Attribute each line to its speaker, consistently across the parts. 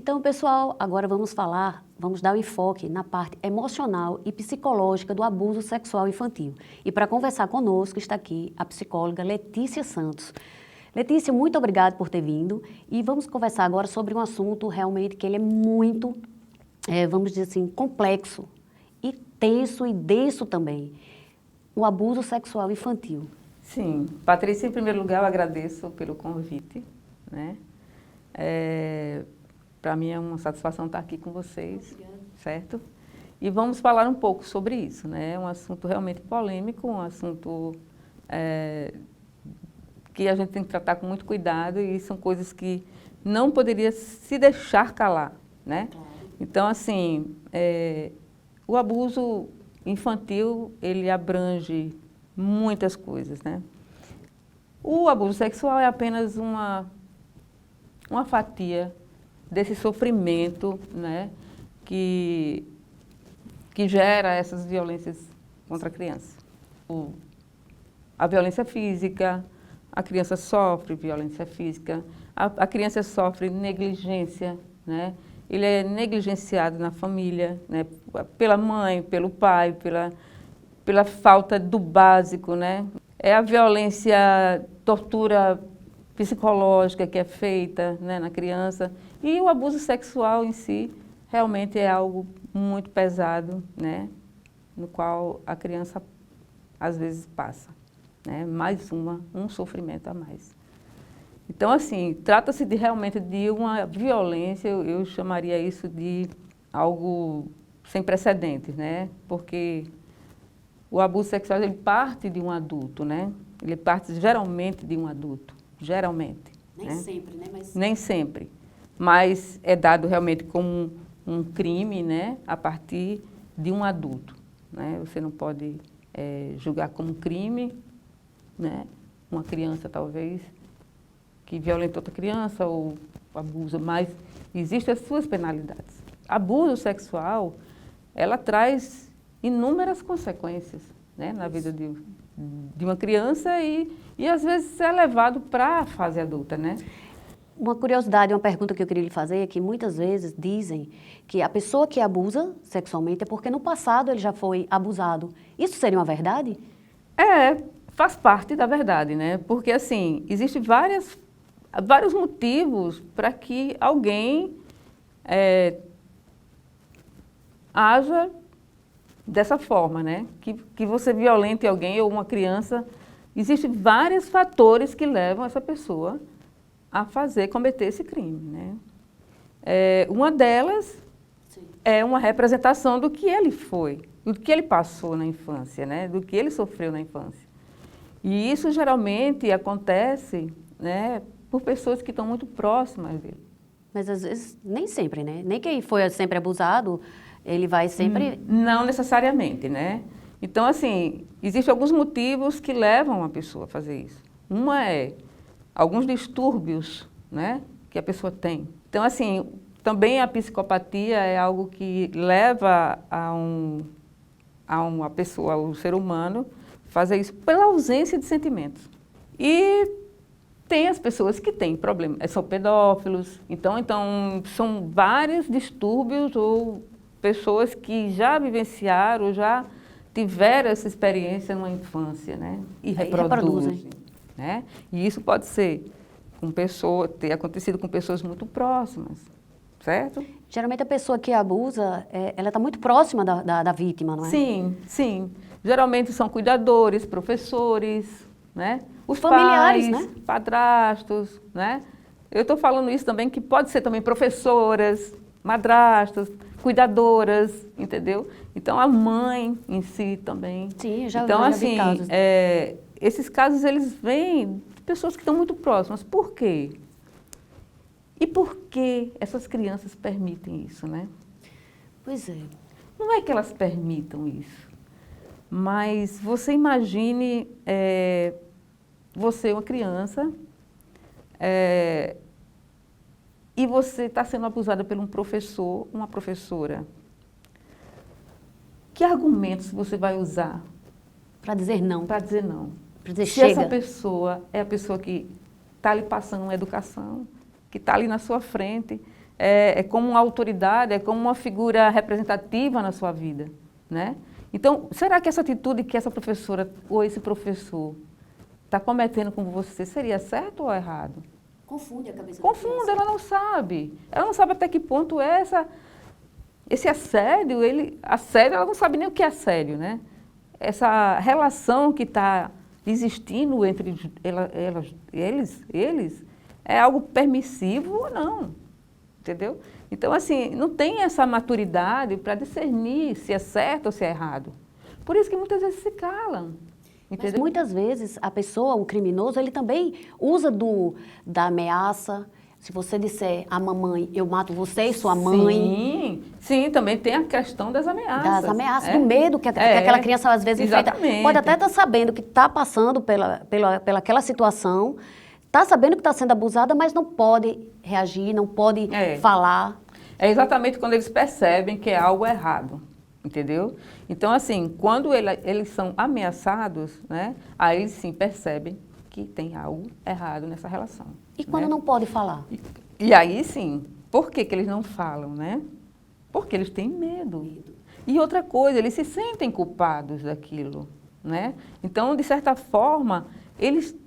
Speaker 1: Então, pessoal, agora vamos dar um enfoque na parte emocional e psicológica do abuso sexual infantil. E para conversar conosco está aqui a psicóloga Letícia Santos. Letícia, muito obrigada por ter vindo e vamos conversar agora sobre um assunto realmente que ele é muito, vamos dizer assim, complexo e tenso e denso também, o abuso sexual infantil.
Speaker 2: Sim, Patrícia, em primeiro lugar, eu agradeço pelo convite, né? Para mim é uma satisfação estar aqui com vocês, certo? E vamos falar um pouco sobre isso, né? É um assunto realmente polêmico, um assunto que a gente tem que tratar com muito cuidado e são coisas que não poderia se deixar calar, né? Então, assim, o abuso infantil, ele abrange muitas coisas, né? O abuso sexual é apenas uma fatia desse sofrimento, né, que gera essas violências contra a criança. A violência física, a criança sofre violência física, a criança sofre negligência, né? Ele é negligenciado na família, né, pela mãe, pelo pai, pela falta do básico, né? É a violência, tortura psicológica que é feita, né, na criança. E o abuso sexual em si realmente é algo muito pesado, né, no qual a criança às vezes passa, né, mais um sofrimento a mais. Então, assim, trata-se realmente de uma violência, eu chamaria isso de algo sem precedentes, né, porque o abuso sexual ele parte de um adulto, né, ele parte geralmente de um adulto. Geralmente.
Speaker 1: Nem sempre, né?
Speaker 2: Nem sempre. Mas é dado realmente como um crime, né? A partir de um adulto, né? Você não pode julgar como crime, né? Uma criança, talvez, que violentou outra criança ou abusa, mas existem as suas penalidades. Abuso sexual, ela traz inúmeras consequências, né? Na vida de uma criança e às vezes é levado para a fase adulta, né?
Speaker 1: Uma curiosidade, uma pergunta que eu queria lhe fazer é que muitas vezes dizem que a pessoa que abusa sexualmente é porque no passado ele já foi abusado. Isso seria uma verdade?
Speaker 2: Faz parte da verdade, né? Porque assim, existem vários motivos para que alguém haja dessa forma, né? Que você violente alguém ou uma criança. Existem vários fatores que levam essa pessoa a cometer esse crime, né? Uma delas é uma representação do que ele foi, do que ele passou na infância, né? Do que ele sofreu na infância. E isso geralmente acontece, né, por pessoas que estão muito próximas dele.
Speaker 1: Mas às vezes, nem sempre, né? Nem quem foi sempre abusado, ele vai sempre...
Speaker 2: Não necessariamente, né? Então, assim, existem alguns motivos que levam a pessoa a fazer isso. Uma é alguns distúrbios, né, que a pessoa tem. Então, assim, também a psicopatia é algo que leva a uma pessoa, ao ser humano, fazer isso pela ausência de sentimentos. E tem as pessoas que têm problemas, são pedófilos, então são vários distúrbios ou pessoas que já vivenciaram, já tiveram essa experiência numa infância, né? E reproduzem. Né? E isso pode ser ter acontecido com pessoas muito próximas, certo?
Speaker 1: Geralmente a pessoa que abusa, ela está muito próxima da vítima, não é?
Speaker 2: Sim, sim. Geralmente são cuidadores, professores, né? Os
Speaker 1: familiares,
Speaker 2: pais,
Speaker 1: né?
Speaker 2: Padrastos, né? Eu estou falando isso também, que pode ser também professoras, madrastas, cuidadoras, entendeu? Então, a mãe em si também.
Speaker 1: Sim, eu já
Speaker 2: vi
Speaker 1: casos.
Speaker 2: Esses casos, eles vêm de pessoas que estão muito próximas. Por quê? E por que essas crianças permitem isso, né?
Speaker 1: Pois é.
Speaker 2: Não é que elas permitam isso, mas você imagine você uma criança e você está sendo abusada por um professor, uma professora. Que argumentos você vai usar?
Speaker 1: Para dizer não.
Speaker 2: Para dizer não.
Speaker 1: Para dizer
Speaker 2: Se
Speaker 1: chega.
Speaker 2: essa pessoa é a pessoa que está lhe passando uma educação, que está ali na sua frente, é como uma autoridade, é como uma figura representativa na sua vida, né? Então, será que essa atitude que essa professora ou esse professor está cometendo com você seria certo ou errado?
Speaker 1: Confunde a cabeça da
Speaker 2: Confunde,
Speaker 1: criança.
Speaker 2: ela não sabe. Ela não sabe até que ponto esse assédio, ela não sabe nem o que é assédio, né? Essa relação que está existindo entre eles, é algo permissivo ou não, entendeu? Então, assim, não tem essa maturidade para discernir se é certo ou se é errado. Por isso que muitas vezes se calam, entendeu?
Speaker 1: Mas muitas vezes a pessoa, o criminoso, ele também usa da ameaça. Se você disser à mamãe, eu mato você e sua mãe.
Speaker 2: Sim, também tem a questão das ameaças.
Speaker 1: Das ameaças, do medo que aquela criança às vezes enfrenta. Pode até estar sabendo que está passando pela aquela situação, está sabendo que está sendo abusada, mas não pode reagir, não pode falar.
Speaker 2: É exatamente quando eles percebem que é algo errado, entendeu? Então, assim, quando eles são ameaçados, né, aí eles sim percebem que tem algo errado nessa relação.
Speaker 1: E quando não pode falar?
Speaker 2: E aí sim, por que eles não falam, né? Porque eles têm medo. E outra coisa, eles se sentem culpados daquilo, né? Então, de certa forma,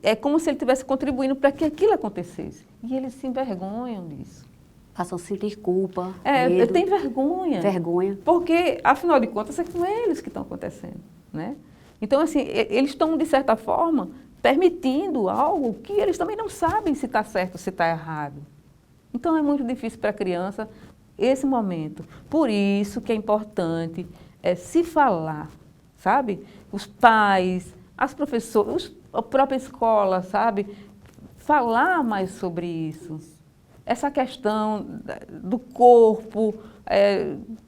Speaker 2: é como se ele estivesse contribuindo para que aquilo acontecesse. E eles se envergonham disso.
Speaker 1: Passam a sentir culpa, medo.
Speaker 2: Tem vergonha.
Speaker 1: Vergonha.
Speaker 2: Porque, afinal de contas, é com eles que estão acontecendo, né? Então, assim, eles estão, de certa forma, permitindo algo que eles também não sabem se está certo ou se está errado. Então, é muito difícil para a criança esse momento. Por isso que é importante se falar, sabe? Os pais, as professoras, a própria escola, sabe? Falar mais sobre isso. Essa questão do corpo,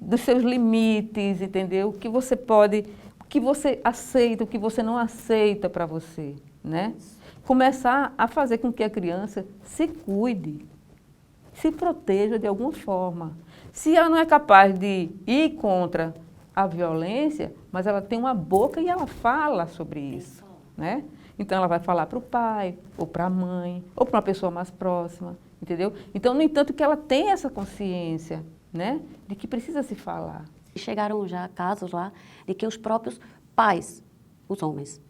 Speaker 2: dos seus limites, entendeu? O que você pode, o que você aceita, o que você não aceita para você, né? Começar a fazer com que a criança se cuide, se proteja de alguma forma. Se ela não é capaz de ir contra a violência, mas ela tem uma boca e ela fala sobre isso, né? Então ela vai falar para o pai, ou para a mãe, ou para uma pessoa mais próxima, entendeu? Então, no entanto, que ela tem essa consciência, né, de que precisa se falar.
Speaker 1: Chegaram já casos lá de que os próprios pais, os homens,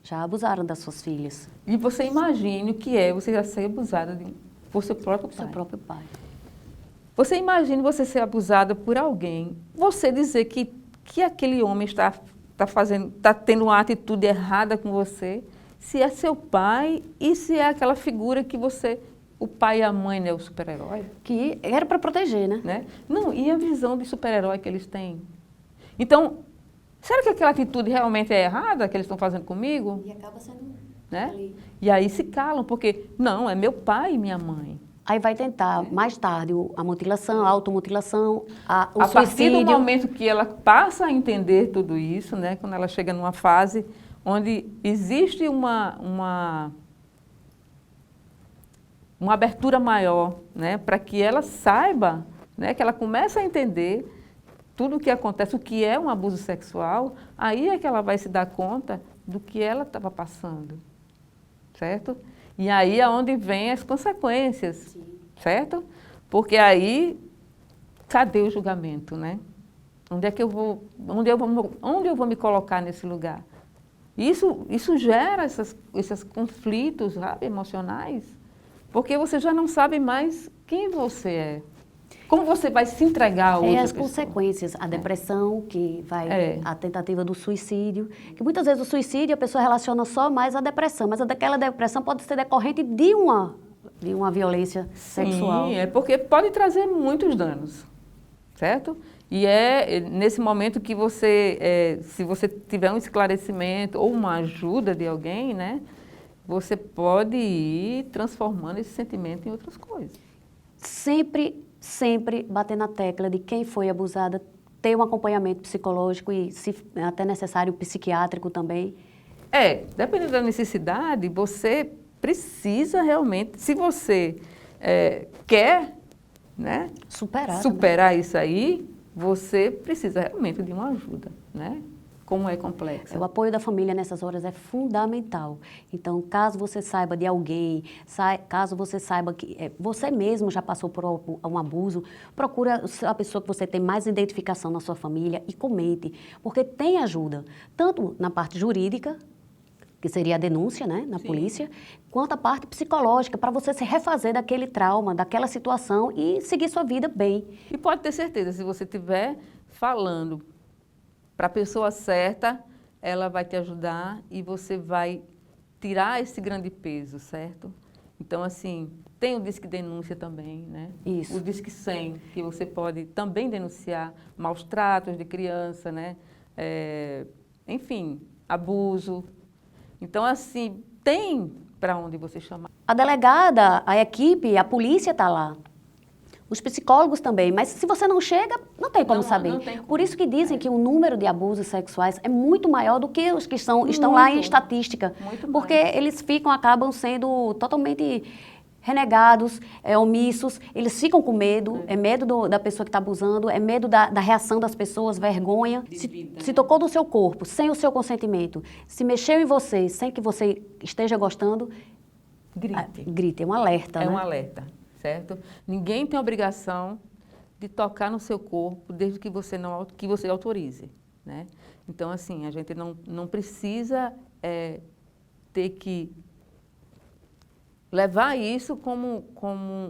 Speaker 1: já abusaram das suas filhas.
Speaker 2: E você imagine o que é você já ser abusada por seu próprio pai.
Speaker 1: Seu próprio pai.
Speaker 2: Você imagine você ser abusada por alguém, você dizer que aquele homem está tendo uma atitude errada com você, se é seu pai e se é aquela figura que o pai e a mãe, né, o super-herói.
Speaker 1: Que era para proteger, né?
Speaker 2: Não, e a visão de super-herói que eles têm? Então, será que aquela atitude realmente é errada que eles estão fazendo comigo?
Speaker 1: E acaba sendo,
Speaker 2: né?
Speaker 1: Ali.
Speaker 2: E aí se calam, porque, não, é meu pai e minha mãe.
Speaker 1: Aí vai tentar, mais tarde, a mutilação, a automutilação, o
Speaker 2: suicídio. A partir do momento que ela passa a entender tudo isso, né, quando ela chega numa fase onde existe uma abertura maior, né, para que ela saiba, né, que ela começa a entender tudo o que acontece, o que é um abuso sexual, aí é que ela vai se dar conta do que ela estava passando, certo? E aí é onde vem as consequências, sim, certo? Porque aí, cadê o julgamento, né? Onde eu vou me colocar nesse lugar? Isso gera esses conflitos, sabe, emocionais, porque você já não sabe mais quem você é. Como você vai se entregar a outra pessoa?
Speaker 1: As consequências, a depressão, que vai a tentativa do suicídio, que muitas vezes o suicídio a pessoa relaciona só mais à depressão, mas aquela depressão pode ser decorrente de uma violência sexual.
Speaker 2: Sim, é porque pode trazer muitos danos, certo? E é nesse momento que você, se você tiver um esclarecimento ou uma ajuda de alguém, né, você pode ir transformando esse sentimento em outras coisas. Sempre bater na tecla de quem foi abusada, ter um acompanhamento psicológico e, se até necessário, psiquiátrico também. Dependendo da necessidade, você precisa realmente, se você quer, né, superar isso aí, você precisa realmente de uma ajuda, né? como é complexa.
Speaker 1: O apoio da família nessas horas é fundamental. Então, caso você saiba de alguém, caso você saiba que você mesmo já passou por um abuso, procura a pessoa que você tem mais identificação na sua família e comente, porque tem ajuda, tanto na parte jurídica, que seria a denúncia, né, na polícia, quanto a parte psicológica, para você se refazer daquele trauma, daquela situação e seguir sua vida bem.
Speaker 2: E pode ter certeza, se você estiver falando para a pessoa certa, ela vai te ajudar e você vai tirar esse grande peso, certo? Então, assim, tem o Disque Denúncia também, né?
Speaker 1: Isso.
Speaker 2: O Disque 100, que você pode também denunciar maus tratos de criança, né? Enfim, abuso. Então, assim, tem para onde você chamar.
Speaker 1: A delegada, a equipe, a polícia está lá. Os psicólogos também, mas se você não chega, não tem como saber.
Speaker 2: Não tem como.
Speaker 1: Por isso que dizem que o número de abusos sexuais é muito maior do que os que estão lá em estatística.
Speaker 2: Muito
Speaker 1: porque
Speaker 2: mais.
Speaker 1: eles acabam sendo totalmente renegados, omissos, eles ficam com medo, medo da pessoa que está abusando, medo da reação das pessoas, vergonha. Se tocou no seu corpo, sem o seu consentimento, se mexeu em você, sem que você esteja gostando, grite, é um alerta.
Speaker 2: É um alerta. Certo? Ninguém tem obrigação de tocar no seu corpo desde que você autorize, né? Então, assim, a gente não precisa ter que levar isso como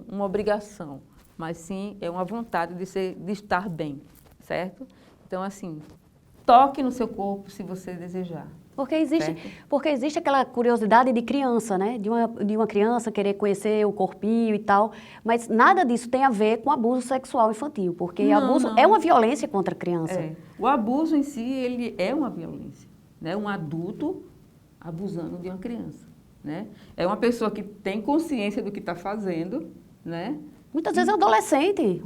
Speaker 2: uma obrigação, mas sim é uma vontade de estar bem, certo? Então, assim, toque no seu corpo se você desejar.
Speaker 1: Porque existe aquela curiosidade de criança, né? De uma criança querer conhecer o corpinho e tal, mas nada disso tem a ver com abuso sexual infantil, porque abuso é uma violência contra a criança.
Speaker 2: O abuso em si, ele é uma violência, né? Um adulto abusando de uma criança, né? É uma pessoa que tem consciência do que está fazendo, né?
Speaker 1: Muitas vezes é um adolescente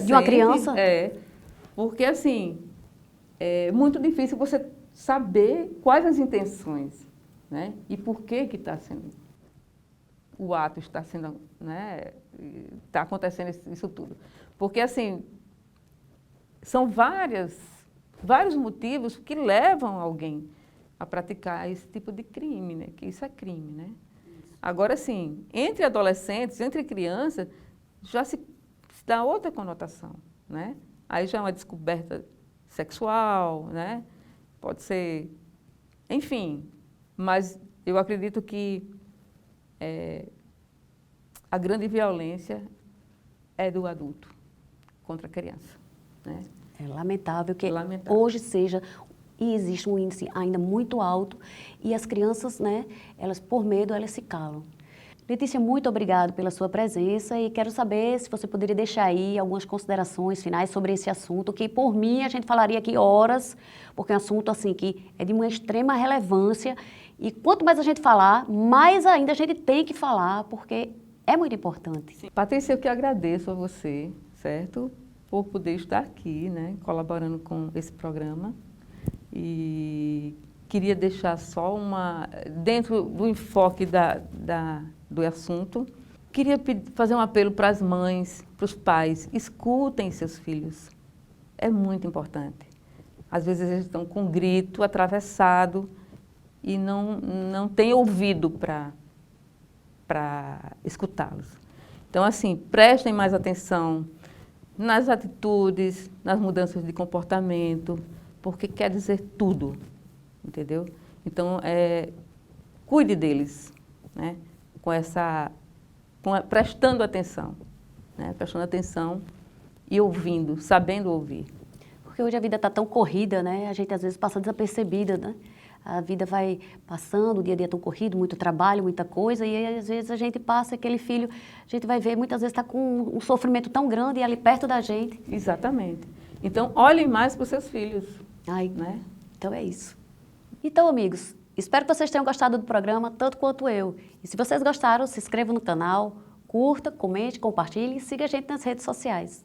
Speaker 1: de uma criança.
Speaker 2: Porque assim, é muito difícil você saber quais as intenções, né? E por que está sendo, o ato está sendo, né? Está acontecendo isso tudo. Porque, assim, são vários motivos que levam alguém a praticar esse tipo de crime, né? Que isso é crime, né? Agora, assim, entre adolescentes, entre crianças, já se dá outra conotação, né? Aí já é uma descoberta sexual, né? Pode ser, enfim, mas eu acredito que a grande violência é do adulto contra a criança, né?
Speaker 1: É lamentável que hoje e existe um índice ainda muito alto, e as crianças, né, elas por medo, elas se calam. Letícia, muito obrigada pela sua presença e quero saber se você poderia deixar aí algumas considerações finais sobre esse assunto, que por mim a gente falaria aqui horas, porque é um assunto assim que é de uma extrema relevância e quanto mais a gente falar, mais ainda a gente tem que falar, porque é muito importante.
Speaker 2: Sim. Patrícia, eu que agradeço a você, certo? Por poder estar aqui, né, colaborando com esse programa e queria deixar só dentro do enfoque do assunto, queria fazer um apelo para as mães, para os pais, escutem seus filhos, é muito importante. Às vezes eles estão com um grito atravessado e não têm ouvido para escutá-los. Então, assim, prestem mais atenção nas atitudes, nas mudanças de comportamento, porque quer dizer tudo, entendeu? Então, cuide deles, né? Prestando atenção, né? Prestando atenção e ouvindo, sabendo ouvir.
Speaker 1: Porque hoje a vida está tão corrida, né? A gente às vezes passa desapercebida, né? A vida vai passando, o dia a dia é tão corrido, muito trabalho, muita coisa, e aí, às vezes a gente passa aquele filho, a gente vai ver, muitas vezes está com um sofrimento tão grande ali perto da gente.
Speaker 2: Exatamente. Então, olhem mais para os seus filhos. Né?
Speaker 1: Então é isso. Então, amigos, espero que vocês tenham gostado do programa, tanto quanto eu. E se vocês gostaram, se inscrevam no canal, curta, comente, compartilhe e siga a gente nas redes sociais.